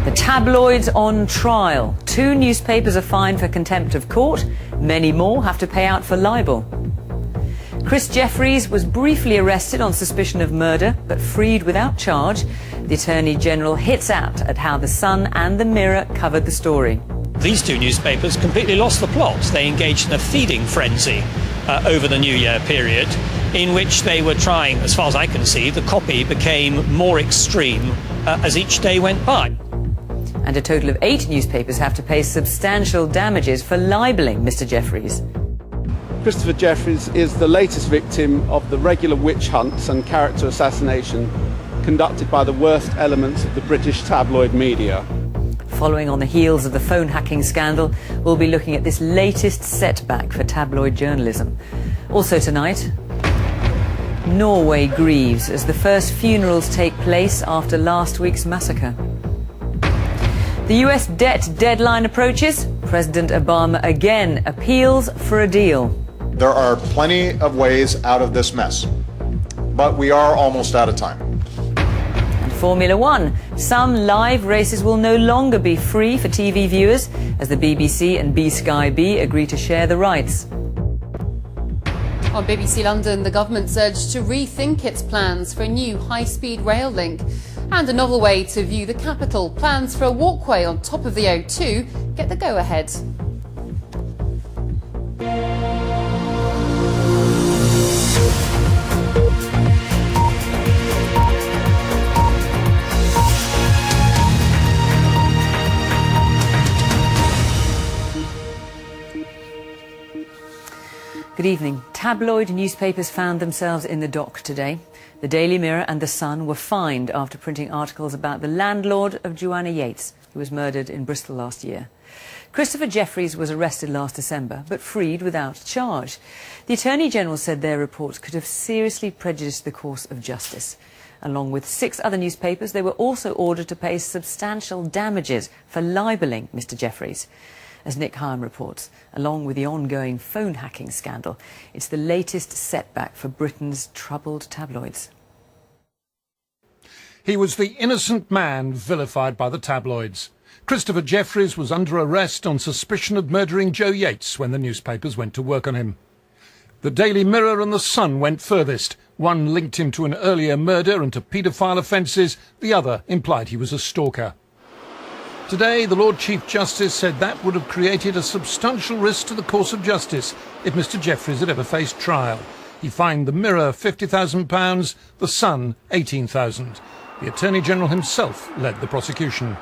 The tabloids on trial. 2 newspapers are fined for contempt of court. Many more have to pay out for libel. Chris Jeffries was briefly arrested on suspicion of murder, but freed without charge. The Attorney General hits out at how The Sun and The Mirror covered the story. These 2 newspapers completely lost the plot. They engaged in a feeding frenzy over the New Year period, in which they were trying, as far as I can see, the copy became more extreme as each day went by. And a total of 8 newspapers have to pay substantial damages for libelling Mr. Jeffries. Christopher Jeffries is the latest victim of the regular witch hunts and character assassination conducted by the worst elements of the British tabloid media. Following on the heels of the phone hacking scandal, we'll be looking at this latest setback for tabloid journalism. Also tonight, Norway grieves as the first funerals take place after last week's massacre. The US debt deadline approaches. President Obama again appeals for a deal. There are plenty of ways out of this mess, but we are almost out of time. And Formula One. Some live races will no longer be free for TV viewers as the BBC and Sky B agree to share the rights. On BBC London, the government's urged to rethink its plans for a new high-speed rail link. And a novel way to view the capital. Plans for a walkway on top of the O2 get the go-ahead. Good evening. Tabloid newspapers found themselves in the dock today. The Daily Mirror and The Sun were fined after printing articles about the landlord of Joanna Yates, who was murdered in Bristol last year. Christopher Jeffries was arrested last December, but freed without charge. The Attorney General said their reports could have seriously prejudiced the course of justice. Along with 6 other newspapers, they were also ordered to pay substantial damages for libelling Mr. Jeffries. As Nick Hyam reports, along with the ongoing phone hacking scandal, it's the latest setback for Britain's troubled tabloids. He was the innocent man vilified by the tabloids. Christopher Jeffries was under arrest on suspicion of murdering Joe Yates when the newspapers went to work on him. The Daily Mirror and The Sun went furthest. One linked him to an earlier murder and to paedophile offences. The other implied he was a stalker. Today, the Lord Chief Justice said that would have created a substantial risk to the course of justice if Mr. Jeffries had ever faced trial. He fined the Mirror £50,000, the Sun £18,000. The Attorney General himself led the prosecution.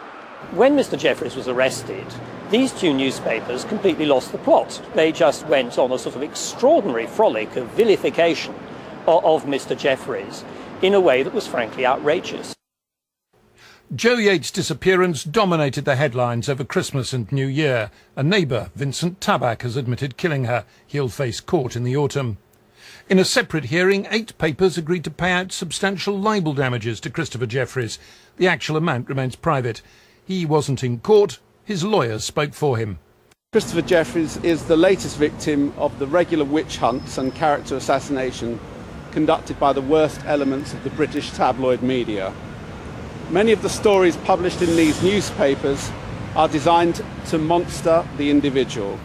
When Mr. Jeffries was arrested, these 2 newspapers completely lost the plot. They just went on a sort of extraordinary frolic of vilification of Mr. Jeffries in a way that was frankly outrageous. Joe Yates' disappearance dominated the headlines over Christmas and New Year. A neighbour, Vincent Tabak, has admitted killing her. He'll face court in the autumn. In a separate hearing, 8 papers agreed to pay out substantial libel damages to Christopher Jeffries. The actual amount remains private. He wasn't in court. His lawyers spoke for him. Christopher Jeffries is the latest victim of the regular witch hunts and character assassination conducted by the worst elements of the British tabloid media. Many of the stories published in these newspapers are designed to monster the individual.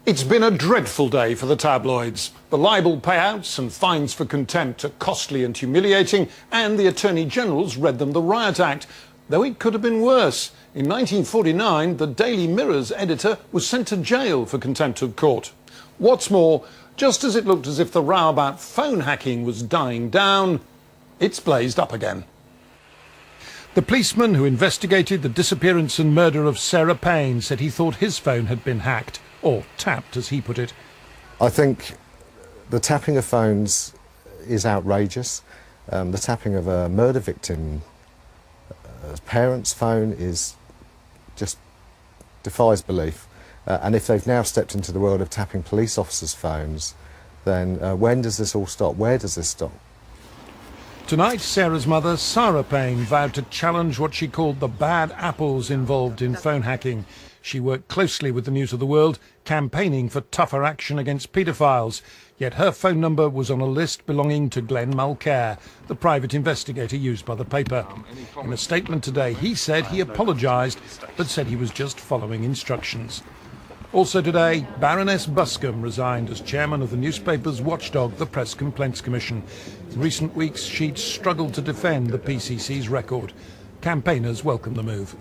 It's been a dreadful day for the tabloids. The libel payouts and fines for contempt are costly and humiliating, and the Attorney General's read them the Riot Act, though it could have been worse. In 1949, the Daily Mirror's editor was sent to jail for contempt of court. What's more, just as it looked as if the row about phone hacking was dying down, it's blazed up again. The policeman who investigated the disappearance and murder of Sarah Payne said he thought his phone had been hacked, or tapped as he put it. I think the tapping of phones is outrageous. The tapping of a murder victim's parents' phone is just defies belief. And if they've now stepped into the world of tapping police officers' phones, then when does this all stop? Where does this stop? Tonight, Sarah's mother, Sarah Payne, vowed to challenge what she called the bad apples involved in phone hacking. She worked closely with the News of the World, campaigning for tougher action against paedophiles. Yet her phone number was on a list belonging to Glenn Mulcair, the private investigator used by the paper. In a statement today, he said he apologised, but said he was just following instructions. Also today, Baroness Buscombe resigned as chairman of the newspaper's watchdog, the Press Complaints Commission. In recent weeks, she'd struggled to defend the PCC's record. Campaigners welcome the move.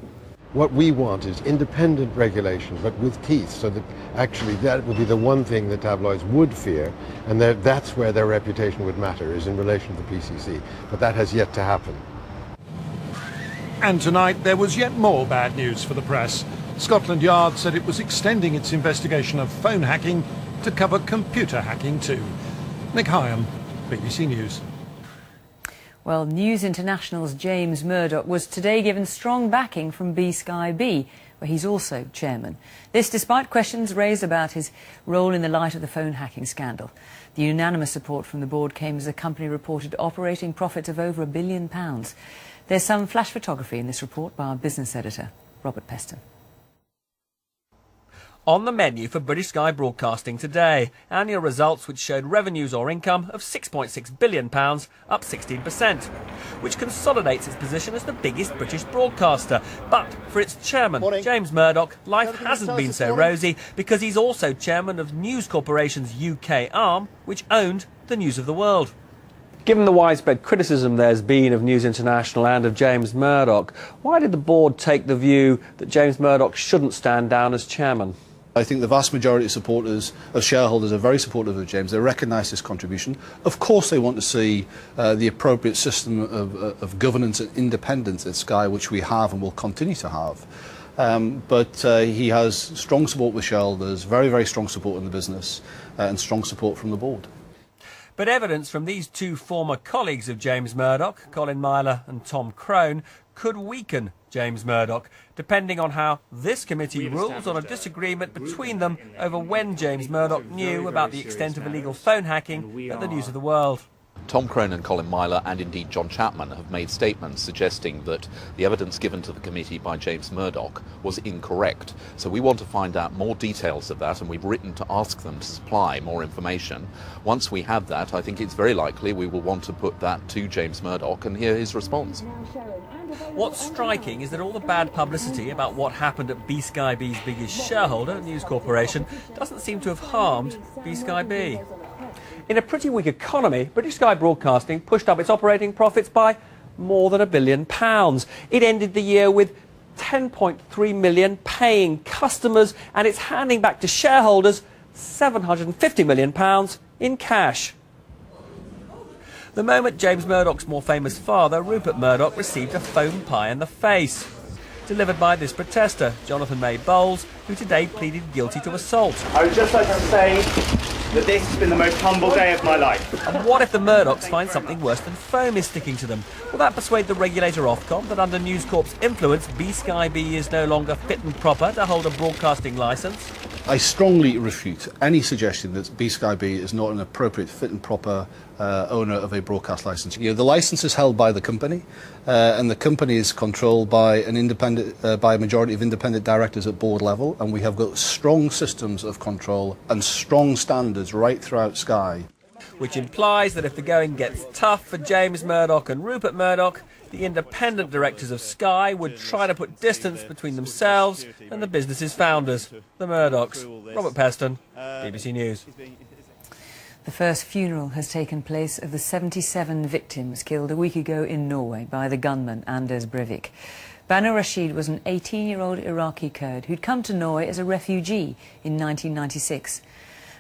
What we want is independent regulation, but with teeth, so that actually that would be the one thing that tabloids would fear, and that's where their reputation would matter, is in relation to the PCC. But that has yet to happen. And tonight, there was yet more bad news for the press. Scotland Yard said it was extending its investigation of phone hacking to cover computer hacking too. Nick Hyam, BBC News. Well, News International's James Murdoch was today given strong backing from Sky B, where he's also chairman. This despite questions raised about his role in the light of the phone hacking scandal. The unanimous support from the board came as the company reported operating profits of over £1 billion. There's some flash photography in this report by our business editor, Robert Peston. On the menu for British Sky Broadcasting today, annual results which showed revenues or income of £6.6 billion, up 16%, which consolidates its position as the biggest British broadcaster. But for its chairman, James Murdoch, life hasn't been so rosy because he's also chairman of News Corporation's UK arm, which owned the News of the World. Given the widespread criticism there's been of News International and of James Murdoch, why did the board take the view that James Murdoch shouldn't stand down as chairman? I think the vast majority of supporters, of shareholders, are very supportive of James. They recognise his contribution. Of course they want to see the appropriate system of governance and independence at Sky, which we have and will continue to have. But he has strong support with shareholders, very, very strong support in the business, and strong support from the board. But evidence from these two former colleagues of James Murdoch, Colin Myler and Tom Crone, could weaken James Murdoch, depending on how this committee rules on a disagreement between them over when James Murdoch knew about the extent of illegal phone hacking at the News of the World. Tom Crone and Colin Myler, and indeed John Chapman, have made statements suggesting that the evidence given to the committee by James Murdoch was incorrect. So we want to find out more details of that, and we've written to ask them to supply more information. Once we have that, I think it's very likely we will want to put that to James Murdoch and hear his response. What's striking is that all the bad publicity about what happened at Sky B's biggest shareholder, News Corporation, doesn't seem to have harmed Sky B. In a pretty weak economy, British Sky Broadcasting pushed up its operating profits by more than £1 billion. It ended the year with 10.3 million paying customers, and it's handing back to shareholders £750 million in cash. The moment James Murdoch's more famous father, Rupert Murdoch, received a phone pie in the face, delivered by this protester, Jonathan May Bowles, who today pleaded guilty to assault. I would just like to say that this has been the most humble day of my life. And what if the Murdochs find something worse than foam is sticking to them? Will that persuade the regulator Ofcom that under News Corp's influence, Sky B is no longer fit and proper to hold a broadcasting licence? I strongly refute any suggestion that Sky B is not an appropriate, fit and proper owner of a broadcast licence. You know, the licence is held by the company, and the company is controlled by an independent, by a majority of independent directors at board level, and we have got strong systems of control and strong standards right throughout Sky. Which implies that if the going gets tough for James Murdoch and Rupert Murdoch, the independent directors of Sky would try to put distance between themselves and the business's founders, the Murdochs. Robert Peston, BBC News. The first funeral has taken place of the 77 victims killed a week ago in Norway by the gunman Anders Breivik. Banu Rashid was an 18-year-old Iraqi Kurd who'd come to Norway as a refugee in 1996.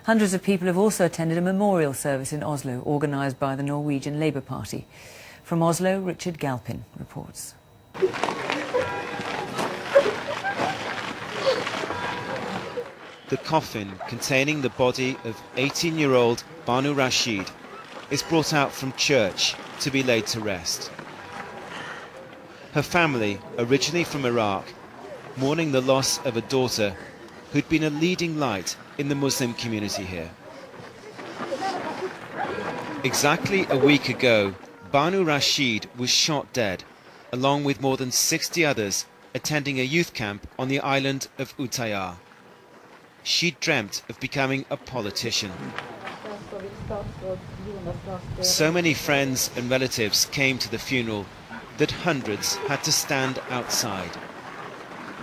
Hundreds of people have also attended a memorial service in Oslo, organised by the Norwegian Labour Party. From Oslo, Richard Galpin reports. The coffin containing the body of 18-year-old Banu Rashid is brought out from church to be laid to rest. Her family, originally from Iraq, mourning the loss of a daughter who'd been a leading light in the Muslim community here. Exactly a week ago, Banu Rashid was shot dead, along with more than 60 others attending a youth camp on the island of Utøya. She dreamt of becoming a politician. So many friends and relatives came to the funeral that hundreds had to stand outside.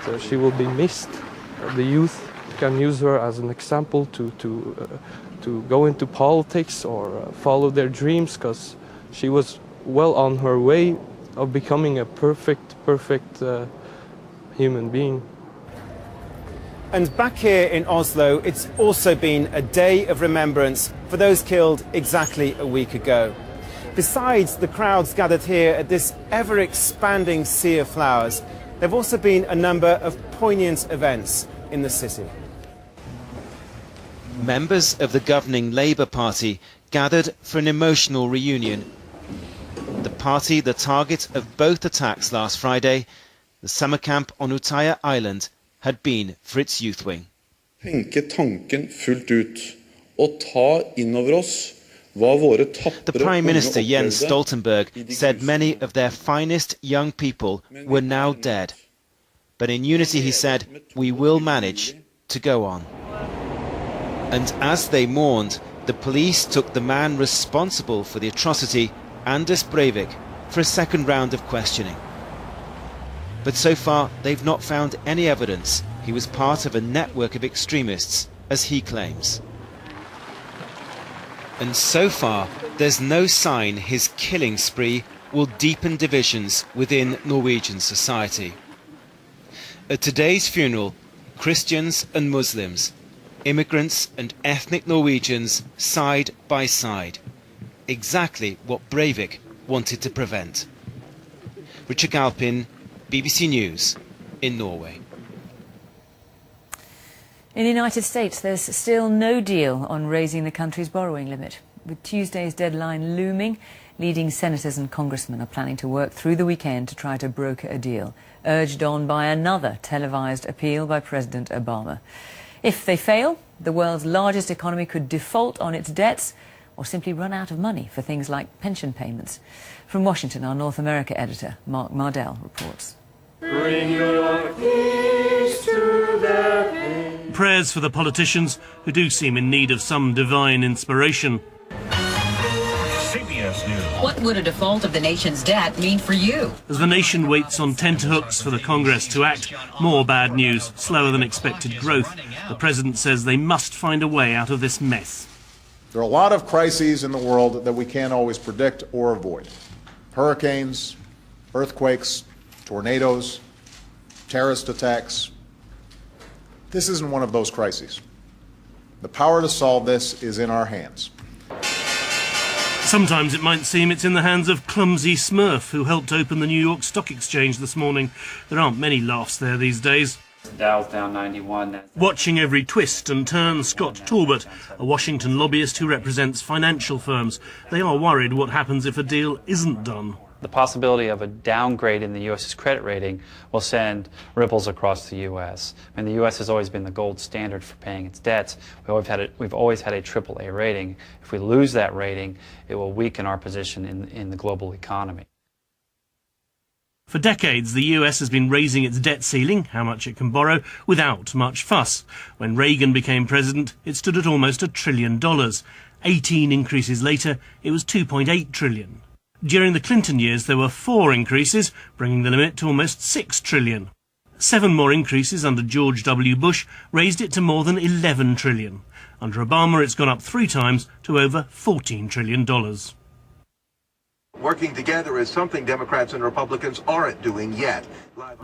So she will be missed. The youth can use her as an example to go into politics or follow their dreams, because she was well on her way of becoming a perfect human being. And back here in Oslo, it's also been a day of remembrance for those killed exactly a week ago. Besides the crowds gathered here at this ever-expanding sea of flowers, there have also been a number of poignant events in the city. Members of the governing Labour Party gathered for an emotional reunion. The party, the target of both attacks last Friday, the summer camp on Utøya Island, had been for its youth wing. The Prime Minister Jens Stoltenberg said many of their finest young people were now dead. But in unity, he said, we will manage to go on. And as they mourned, the police took the man responsible for the atrocity, Anders Breivik, for a second round of questioning. But so far, they've not found any evidence he was part of a network of extremists, as he claims. And so far, there's no sign his killing spree will deepen divisions within Norwegian society. At today's funeral, Christians and Muslims, immigrants and ethnic Norwegians side by side. Exactly what Breivik wanted to prevent. Richard Galpin, BBC News in Norway. In the United States, there's still no deal on raising the country's borrowing limit. With Tuesday's deadline looming, leading senators and congressmen are planning to work through the weekend to try to broker a deal, urged on by another televised appeal by President Obama. If they fail, the world's largest economy could default on its debts or simply run out of money for things like pension payments. From Washington, our North America editor, Mark Mardell, reports. Bring your peace to their pain. Prayers for the politicians who do seem in need of some divine inspiration. CBS News. What would a default of the nation's debt mean for you? As the nation waits on tenterhooks for the Congress to act, more bad news, slower than expected growth. The president says they must find a way out of this mess. There are a lot of crises in the world that we can't always predict or avoid. Hurricanes, earthquakes, tornadoes, terrorist attacks. This isn't one of those crises. The power to solve this is in our hands. Sometimes it might seem it's in the hands of clumsy Smurf, who helped open the New York Stock Exchange this morning. There aren't many laughs there these days. Dow's down 91. Watching every twist and turn, Scott Talbot, a Washington lobbyist who represents financial firms. They are worried what happens if a deal isn't done. The possibility of a downgrade in the U.S.'s credit rating will send ripples across the U.S. I mean, the U.S. has always been the gold standard for paying its debts. We've always had a AAA rating. If we lose that rating, it will weaken our position in the global economy. For decades, the US has been raising its debt ceiling, how much it can borrow, without much fuss. When Reagan became president, it stood at almost $1 trillion. 18 increases later, it was $2.8 trillion. During the Clinton years, there were 4 increases, bringing the limit to almost $6 trillion. 7 more increases under George W. Bush raised it to more than $11 trillion. Under Obama, it's gone up 3 times to over $14 trillion. Working together is something Democrats and Republicans aren't doing yet.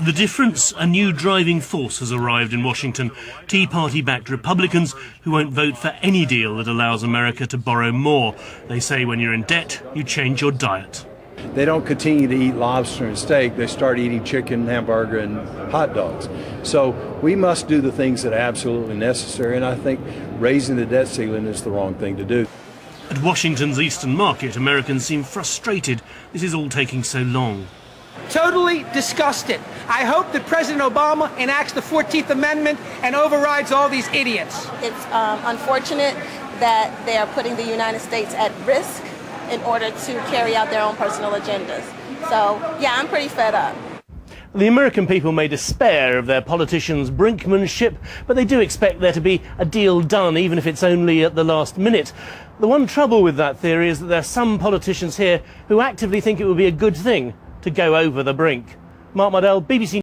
The difference, a new driving force has arrived in Washington. Tea Party-backed Republicans who won't vote for any deal that allows America to borrow more. They say when you're in debt, you change your diet. they don't continue to eat lobster and steak. They start eating chicken, hamburger, and hot dogs. So we must do the things that are absolutely necessary, and I think raising the debt ceiling is the wrong thing to do. At Washington's Eastern Market, Americans seem frustrated this is all taking so long. Totally disgusted. I hope that President Obama enacts the 14th Amendment and overrides all these idiots. It's unfortunate that they are putting the United States at risk in order to carry out their own personal agendas. So, yeah, I'm pretty fed up. The American people may despair of their politicians' brinkmanship, but they do expect there to be a deal done, even if it's only at the last minute. The one trouble with that theory is that there are some politicians here who actively think it would be a good thing to go over the brink. Mark Mardell, BBC